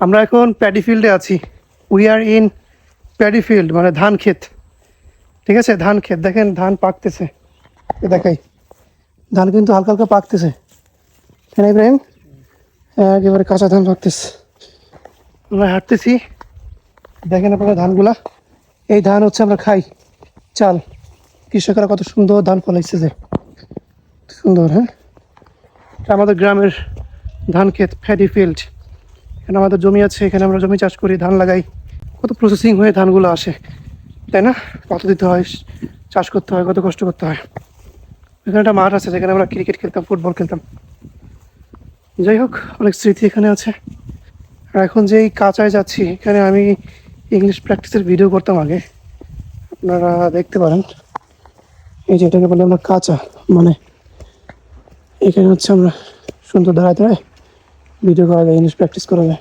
আমরা এখন প্যাডি ফিল্ডে আছি। We are in paddy field, মানে ধান ক্ষেত। ঠিক আছে, ধান ক্ষেত। দেখেন ধান পাকতেছে, দেখাই। ধান কিন্তু হালকা হালকা পাকতেছে, তাই না ইব্রাহিম? একেবারে কাঁচা ধান পাকতেছে। আমরা হাঁটতেছি, দেখেন আপনারা ধানগুলা। এই ধান হচ্ছে আমরা খাই, চাল। কৃষকরা কত সুন্দর ধান ফলাইছে, যে সুন্দর। হ্যাঁ, এটা আমাদের গ্রামের ধান ক্ষেত, প্যাডি ফিল্ড। এখানে আমাদের জমি আছে, এখানে আমরা জমি চাষ করি, ধান লাগাই। কত প্রসেসিং হয়ে ধানগুলো আসে, তাই না? কত দিতে হয়, চাষ করতে হয়, কত কষ্ট করতে হয়। এখানে একটা মাঠ আছে যেখানে আমরা ক্রিকেট খেলতাম, ফুটবল খেলতাম। যাই হোক, অনেক স্মৃতি এখানে আছে। আর এখন যেই কাঁচায় যাচ্ছি, এখানে আমি ইংলিশ প্র্যাকটিসের ভিডিও করতাম আগে, আপনারা দেখতে পারেন। এই যে এটাকে বলে আমরা কাঁচা, মানে এখানে হচ্ছে আমরা সুন্দর দাঁড়ায় দাঁড়ায় ভিডিও করা যায়, ইংলিশ প্র্যাকটিস করা যায়।